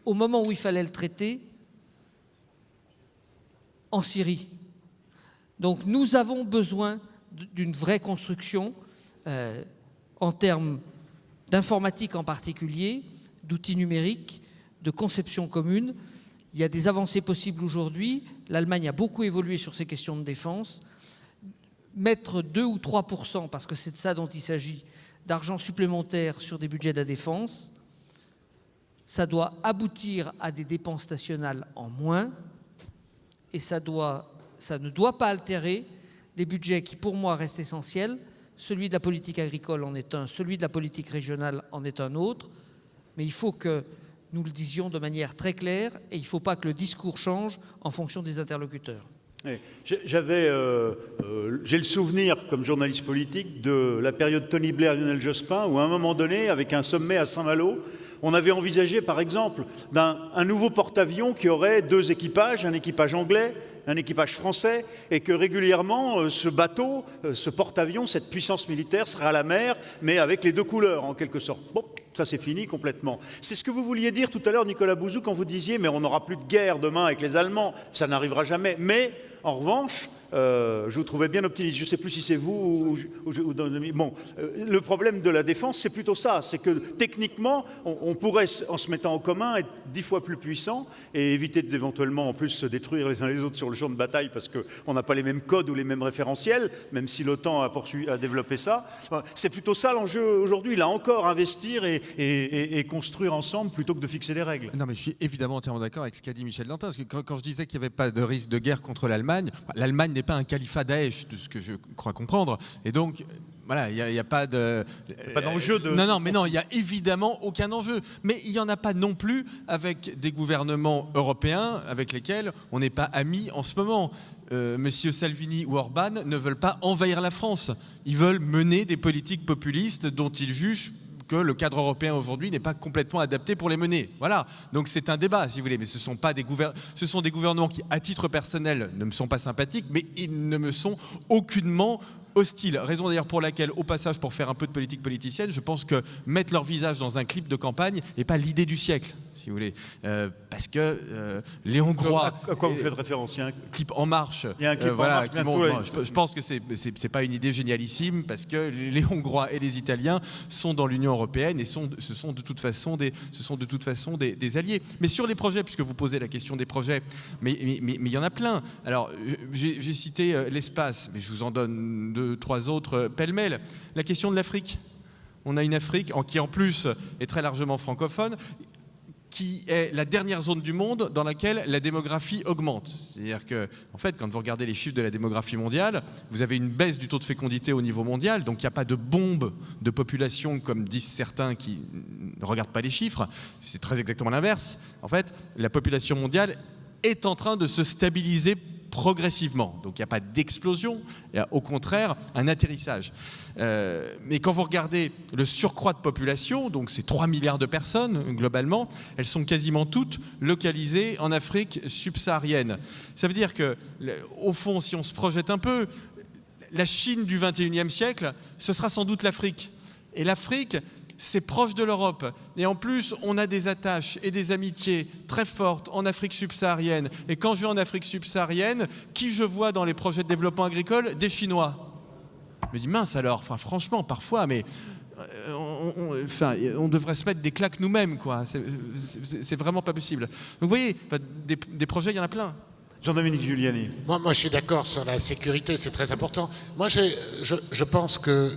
au moment où il fallait le traiter en Syrie. Donc nous avons besoin d'une vraie construction en termes d'informatique en particulier, d'outils numériques, de conception commune. Il y a des avancées possibles aujourd'hui. L'Allemagne a beaucoup évolué sur ces questions de défense. Mettre 2 ou 3%, parce que c'est de ça dont il s'agit, d'argent supplémentaire sur des budgets de la défense, ça doit aboutir à des dépenses nationales en moins et ça ne doit pas altérer des budgets qui, pour moi, restent essentiels. Celui de la politique agricole en est un, celui de la politique régionale en est un autre. Mais il faut que nous le disions de manière très claire et il ne faut pas que le discours change en fonction des interlocuteurs. J'ai le souvenir, comme journaliste politique, de la période Tony Blair-Lionel Jospin, où à un moment donné, avec un sommet à Saint-Malo, on avait envisagé, par exemple, un nouveau porte-avions qui aurait 2 équipages, un équipage anglais, un équipage français, et que régulièrement, ce bateau, ce porte-avions, cette puissance militaire serait à la mer, mais avec les 2 couleurs, en quelque sorte. Bon, ça c'est fini complètement. C'est ce que vous vouliez dire tout à l'heure, Nicolas Bouzou, quand vous disiez « mais on n'aura plus de guerre demain avec les Allemands, ça n'arrivera jamais ». Mais, en revanche, je vous trouvais bien optimiste. Je ne sais plus si c'est vous ou bon, le problème de la défense, c'est plutôt ça. C'est que techniquement, on pourrait, en se mettant en commun, être 10 fois plus puissant et éviter d'éventuellement en plus se détruire les uns les autres sur le champ de bataille parce qu'on n'a pas les mêmes codes ou les mêmes référentiels, même si l'OTAN a développé ça. C'est plutôt ça l'enjeu aujourd'hui. Là encore, investir et construire ensemble plutôt que de fixer des règles. Non, mais je suis évidemment entièrement d'accord avec ce qu'a dit Michel Dantin. Parce que quand je disais qu'il n'y avait pas de risque de guerre contre l'Allemagne n'est pas un califat Daesh, de ce que je crois comprendre. Et donc, voilà, il n'y a pas de... Pas d'enjeu de... Non, mais non, il n'y a évidemment aucun enjeu. Mais il n'y en a pas non plus avec des gouvernements européens avec lesquels on n'est pas amis en ce moment. Monsieur Salvini ou Orban ne veulent pas envahir la France. Ils veulent mener des politiques populistes dont ils jugent que le cadre européen aujourd'hui n'est pas complètement adapté pour les mener. Voilà, donc c'est un débat si vous voulez, mais ce sont des gouvernements qui, à titre personnel, ne me sont pas sympathiques, mais ils ne me sont aucunement hostiles. Raison d'ailleurs pour laquelle, au passage, pour faire un peu de politique politicienne, je pense que mettre leur visage dans un clip de campagne n'est pas l'idée du siècle, si vous voulez. Parce que les Hongrois... À quoi vous faites référence? Il y a un clip En Marche. Il y a un clip En Marche bientôt. Je pense que c'est pas une idée génialissime, parce que les Hongrois et les Italiens sont dans l'Union européenne et ce sont de toute façon des alliés. Mais sur les projets, puisque vous posez la question des projets, mais il y en a plein. Alors, j'ai cité l'espace, mais je vous en donne 2, 3 autres pêle-mêle. La question de l'Afrique. On a une Afrique qui, en plus, est très largement francophone, qui est la dernière zone du monde dans laquelle la démographie augmente. C'est-à-dire que, en fait, quand vous regardez les chiffres de la démographie mondiale, vous avez une baisse du taux de fécondité au niveau mondial, donc il n'y a pas de bombe de population, comme disent certains qui ne regardent pas les chiffres. C'est très exactement l'inverse. En fait, la population mondiale est en train de se stabiliser progressivement. Donc il n'y a pas d'explosion, il y a au contraire un atterrissage. Mais quand vous regardez le surcroît de population, donc c'est 3 milliards de personnes globalement, elles sont quasiment toutes localisées en Afrique subsaharienne. Ça veut dire que, au fond, si on se projette un peu, la Chine du 21e siècle, ce sera sans doute l'Afrique. Et l'Afrique, c'est proche de l'Europe. Et en plus, on a des attaches et des amitiés très fortes en Afrique subsaharienne. Et quand je vais en Afrique subsaharienne, qui je vois dans les projets de développement agricole? Des Chinois. Je me dis, mince alors, enfin, franchement, parfois, mais on devrait se mettre des claques nous-mêmes, quoi. C'est vraiment pas possible. Donc vous voyez, des projets, il y en a plein. Jean-Dominique Giuliani. Moi, je suis d'accord sur la sécurité, c'est très important. Moi, je pense que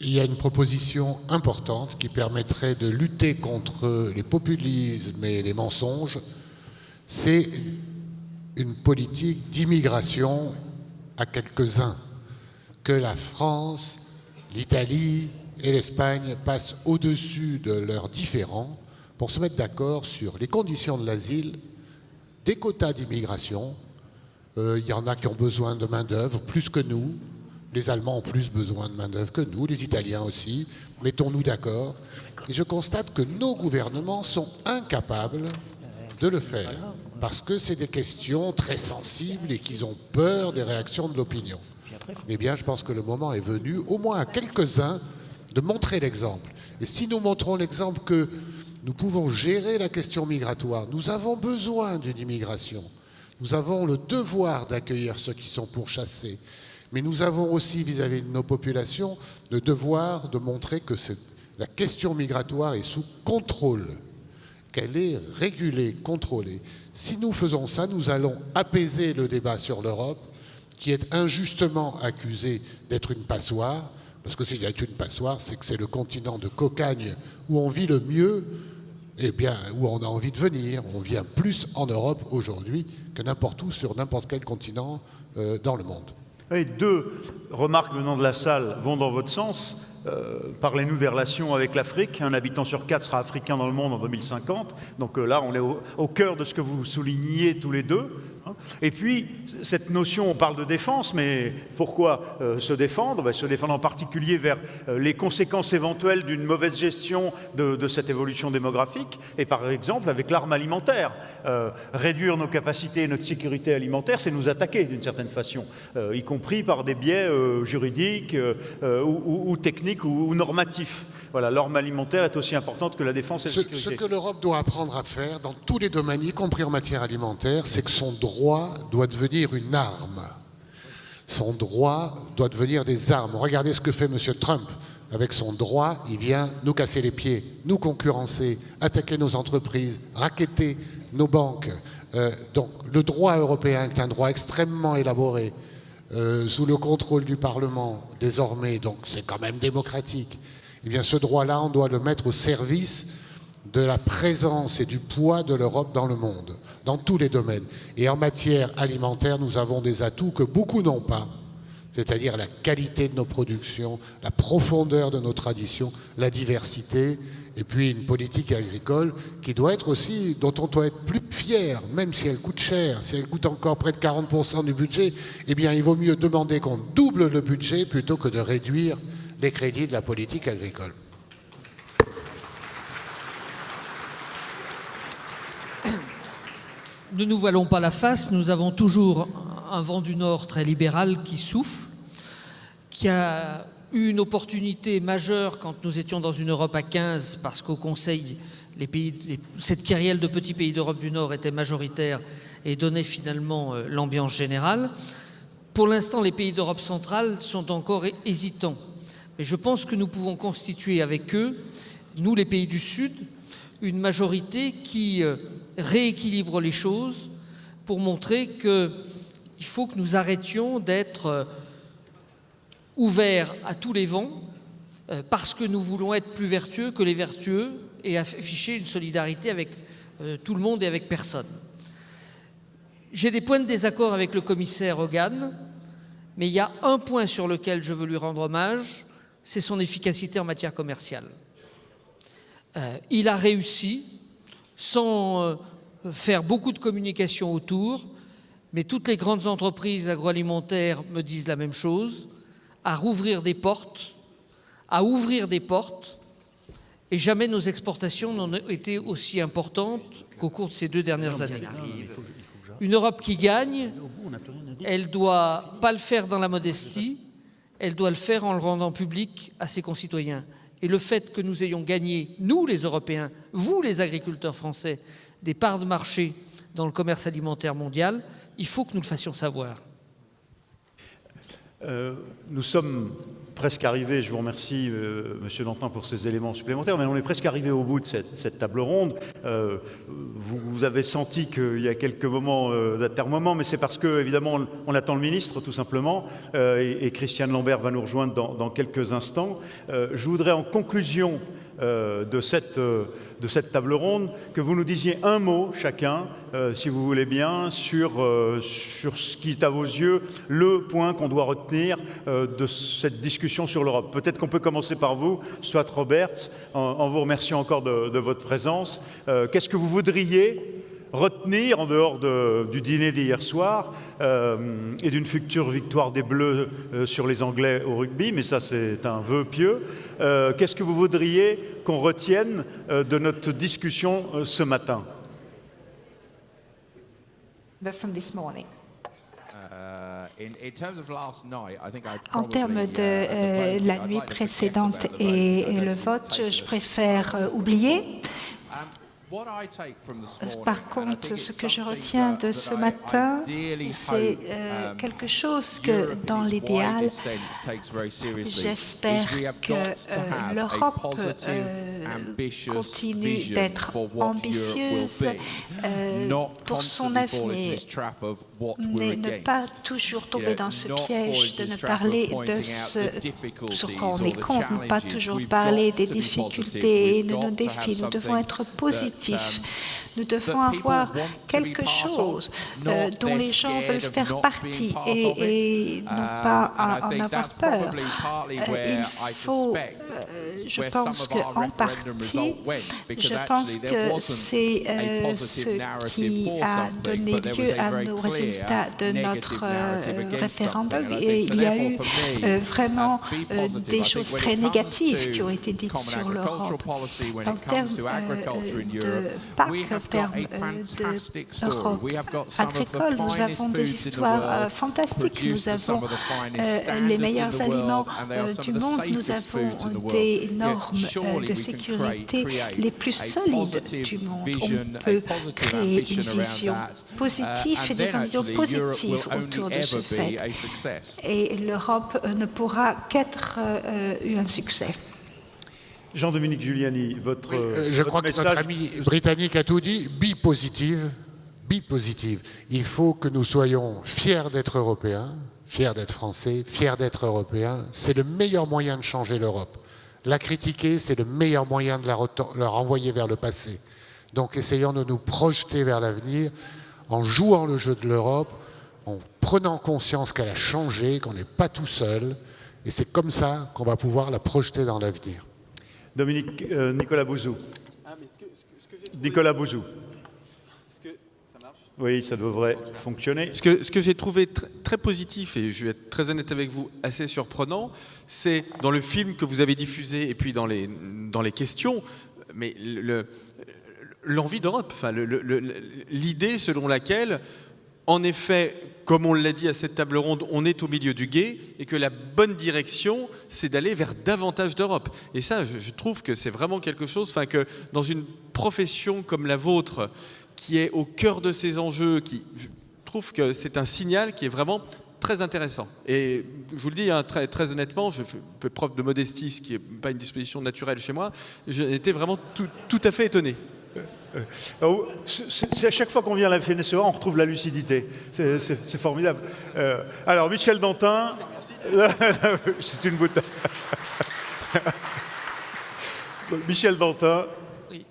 il y a une proposition importante qui permettrait de lutter contre les populismes et les mensonges. C'est une politique d'immigration à quelques-uns. Que la France, l'Italie et l'Espagne passent au-dessus de leurs différends pour se mettre d'accord sur les conditions de l'asile, des quotas d'immigration. Il y en a qui ont besoin de main-d'œuvre plus que nous. Les Allemands ont plus besoin de main-d'œuvre que nous, les Italiens aussi. Mettons-nous d'accord. Et je constate que nos gouvernements sont incapables de le faire parce que c'est des questions très sensibles et qu'ils ont peur des réactions de l'opinion. Eh bien, je pense que le moment est venu, au moins à quelques-uns, de montrer l'exemple. Et si nous montrons l'exemple que nous pouvons gérer la question migratoire, nous avons besoin d'une immigration. Nous avons le devoir d'accueillir ceux qui sont pourchassés. Mais nous avons aussi, vis-à-vis de nos populations, le devoir de montrer que la question migratoire est sous contrôle, qu'elle est régulée, contrôlée. Si nous faisons ça, nous allons apaiser le débat sur l'Europe, qui est injustement accusée d'être une passoire, parce que s'il y a une passoire, c'est que c'est le continent de cocagne où on vit le mieux, eh bien, où on a envie de venir. On vient plus en Europe aujourd'hui que n'importe où sur n'importe quel continent dans le monde. Oui, 2 remarques venant de la salle vont dans votre sens. Parlez-nous des relations avec l'Afrique. Un habitant sur 4 sera africain dans le monde en 2050. Donc là, on est au cœur de ce que vous souligniez tous les deux. Et puis, cette notion, on parle de défense, mais pourquoi se défendre? Se défendre en particulier vers les conséquences éventuelles d'une mauvaise gestion de cette évolution démographique, et par exemple avec l'arme alimentaire. Réduire nos capacités et notre sécurité alimentaire, c'est nous attaquer d'une certaine façon, y compris par des biais juridiques ou techniques ou normatifs. Voilà, l'arme alimentaire est aussi importante que la défense et la sécurité. Ce que l'Europe doit apprendre à faire dans tous les domaines, y compris en matière alimentaire, c'est que son droit doit devenir une arme. Son droit doit devenir des armes. Regardez ce que fait M. Trump. Avec son droit, il vient nous casser les pieds, nous concurrencer, attaquer nos entreprises, racketter nos banques. Donc le droit européen est un droit extrêmement élaboré, sous le contrôle du Parlement désormais, donc c'est quand même démocratique. Eh bien, ce droit-là, on doit le mettre au service de la présence et du poids de l'Europe dans le monde, dans tous les domaines. Et en matière alimentaire, nous avons des atouts que beaucoup n'ont pas, c'est-à-dire la qualité de nos productions, la profondeur de nos traditions, la diversité, et puis une politique agricole qui doit être aussi, dont on doit être plus fier, même si elle coûte cher, si elle coûte encore près de 40% du budget, eh bien, il vaut mieux demander qu'on double le budget plutôt que de réduire les crédits de la politique agricole. ne nous voilons pas la face, nous avons toujours un vent du Nord très libéral qui souffle, qui a eu une opportunité majeure quand nous étions dans une Europe à 15, parce qu'au Conseil, cette kyrielle de petits pays d'Europe du Nord était majoritaire et donnait finalement l'ambiance générale. Pour l'instant, les pays d'Europe centrale sont encore hésitants. Mais je pense que nous pouvons constituer avec eux, nous les pays du Sud, une majorité qui rééquilibre les choses pour montrer qu'il faut que nous arrêtions d'être ouverts à tous les vents parce que nous voulons être plus vertueux que les vertueux et afficher une solidarité avec tout le monde et avec personne. J'ai des points de désaccord avec le commissaire Hogan, mais il y a un point sur lequel je veux lui rendre hommage, c'est son efficacité en matière commerciale. Il a réussi, sans faire beaucoup de communication autour, mais toutes les grandes entreprises agroalimentaires me disent la même chose, à rouvrir des portes, à ouvrir des portes, et jamais nos exportations n'ont été aussi importantes qu'au cours de ces 2 dernières années. Une Europe qui gagne, elle ne doit pas le faire dans la modestie, elle doit le faire en le rendant public à ses concitoyens. Et le fait que nous ayons gagné, nous les Européens, vous les agriculteurs français, des parts de marché dans le commerce alimentaire mondial, il faut que nous le fassions savoir. Nous sommes presque arrivés, je vous remercie Monsieur Dantin pour ces éléments supplémentaires, mais on est presque arrivé au bout de cette table ronde. Vous avez senti qu'il y a quelques moments d'atermoiement, mais c'est parce que, évidemment, on attend le ministre, tout simplement, et Christiane Lambert va nous rejoindre dans quelques instants. Je voudrais, en conclusion de cette table ronde, que vous nous disiez un mot chacun, si vous voulez bien, sur ce qui est à vos yeux le point qu'on doit retenir de cette discussion sur l'Europe. Peut-être qu'on peut commencer par vous, soit Roberts, en vous remerciant encore de votre présence. Qu'est-ce que vous voudriez retenir en dehors du dîner d'hier soir et d'une future victoire des Bleus sur les Anglais au rugby, mais ça c'est un vœu pieux. Qu'est-ce que vous voudriez qu'on retienne de notre discussion ce matin? En termes de la nuit précédente et le vote, je préfère oublier. Par contre, ce que je retiens de ce matin, c'est quelque chose que, dans l'idéal, j'espère que l'Europe continue d'être ambitieuse pour son avenir, ne pas toujours tomber dans ce piège de ne parler de ce sur quoi on est contre, ne pas toujours parler des difficultés et de nos défis. Nous devons être positifs. Nous devons avoir quelque chose dont les gens veulent faire partie et non pas en avoir peur. Il faut, je pense qu'en partie, je pense que c'est ce qui a donné lieu à nos résultats de notre référendum. Et il y a eu vraiment des choses très négatives qui ont été dites sur l'Europe. En termes de PAC, en termes d'Europe agricole, nous avons des histoires fantastiques. Nous avons les meilleurs aliments du monde. Nous avons des normes de sécurité les plus solides du monde. On peut créer une vision positive et des ambitions positives autour de ce fait. Et l'Europe ne pourra qu'être un succès. Jean-Dominique Giuliani, votre je crois message... que notre ami britannique a tout dit. Be positive. Be positive. Il faut que nous soyons fiers d'être Européens, fiers d'être Français, fiers d'être Européens. C'est le meilleur moyen de changer l'Europe. La critiquer, c'est le meilleur moyen de la renvoyer vers le passé. Donc essayons de nous projeter vers l'avenir en jouant le jeu de l'Europe, en prenant conscience qu'elle a changé, qu'on n'est pas tout seul. Et c'est comme ça qu'on va pouvoir la projeter dans l'avenir. Nicolas Bouzou. Nicolas Bouzou. Est-ce que ça marche? Oui, ça devrait fonctionner. Ce que j'ai trouvé très positif, et je vais être très honnête avec vous, assez surprenant, c'est dans le film que vous avez diffusé et puis dans les questions, mais l'envie d'Europe. Enfin, l'idée selon laquelle, en effet, comme on l'a dit à cette table ronde, on est au milieu du gué et que la bonne direction, c'est d'aller vers davantage d'Europe. Et ça, je trouve que c'est vraiment quelque chose, enfin, que dans une profession comme la vôtre, qui est au cœur de ces enjeux, je trouve que c'est un signal qui est vraiment très intéressant. Et je vous le dis, hein, très honnêtement, je fais preuve de modestie, ce qui n'est pas une disposition naturelle chez moi, j'ai été vraiment tout à fait étonné. C'est à chaque fois qu'on vient à la FNSEA, on retrouve la lucidité. C'est formidable. Alors, Michel Dantin, c'est une boutade. Michel Dantin. Oui.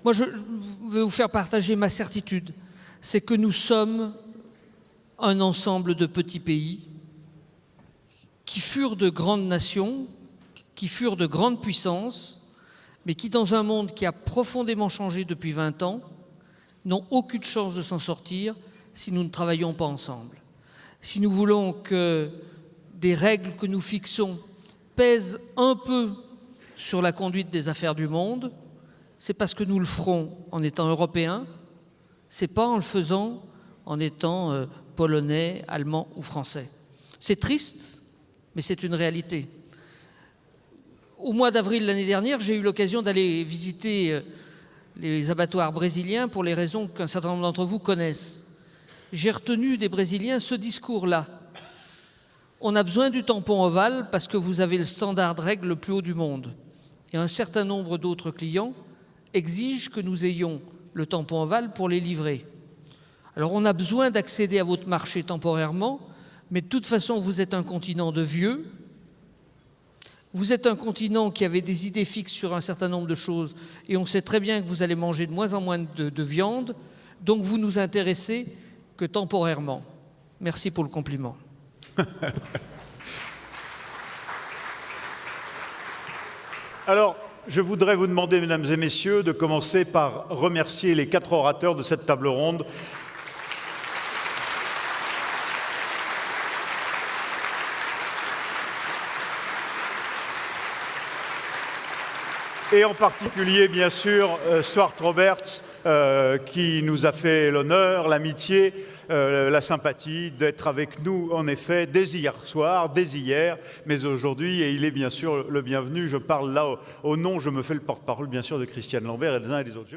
Moi, je vais vous faire partager ma certitude. C'est que nous sommes un ensemble de petits pays qui furent de grandes nations, qui furent de grandes puissances, mais qui, dans un monde qui a profondément changé depuis 20 ans, n'ont aucune chance de s'en sortir si nous ne travaillons pas ensemble. Si nous voulons que des règles que nous fixons pèsent un peu sur la conduite des affaires du monde, c'est parce que nous le ferons en étant européens, c'est pas en le faisant en étant polonais, allemand ou français. C'est triste, mais c'est une réalité. Au mois d'avril l'année dernière, j'ai eu l'occasion d'aller visiter les abattoirs brésiliens pour les raisons qu'un certain nombre d'entre vous connaissent. J'ai retenu des Brésiliens ce discours-là. On a besoin du tampon ovale parce que vous avez le standard de règle le plus haut du monde. Et un certain nombre d'autres clients exigent que nous ayons le tampon ovale pour les livrer. Alors on a besoin d'accéder à votre marché temporairement, mais de toute façon vous êtes un continent de vieux, vous êtes un continent qui avait des idées fixes sur un certain nombre de choses, et on sait très bien que vous allez manger de moins en moins de viande, donc vous nous intéressez que temporairement. Merci pour le compliment. Alors, je voudrais vous demander, mesdames et messieurs, de commencer par remercier les 4 orateurs de cette table ronde. Et en particulier, bien sûr, Stuart Roberts, qui nous a fait l'honneur, l'amitié, la sympathie d'être avec nous, en effet, dès hier soir, dès hier, mais aujourd'hui, et il est bien sûr le bienvenu. Je parle là au nom, je me fais le porte-parole, bien sûr, de Christiane Lambert et des uns et des autres.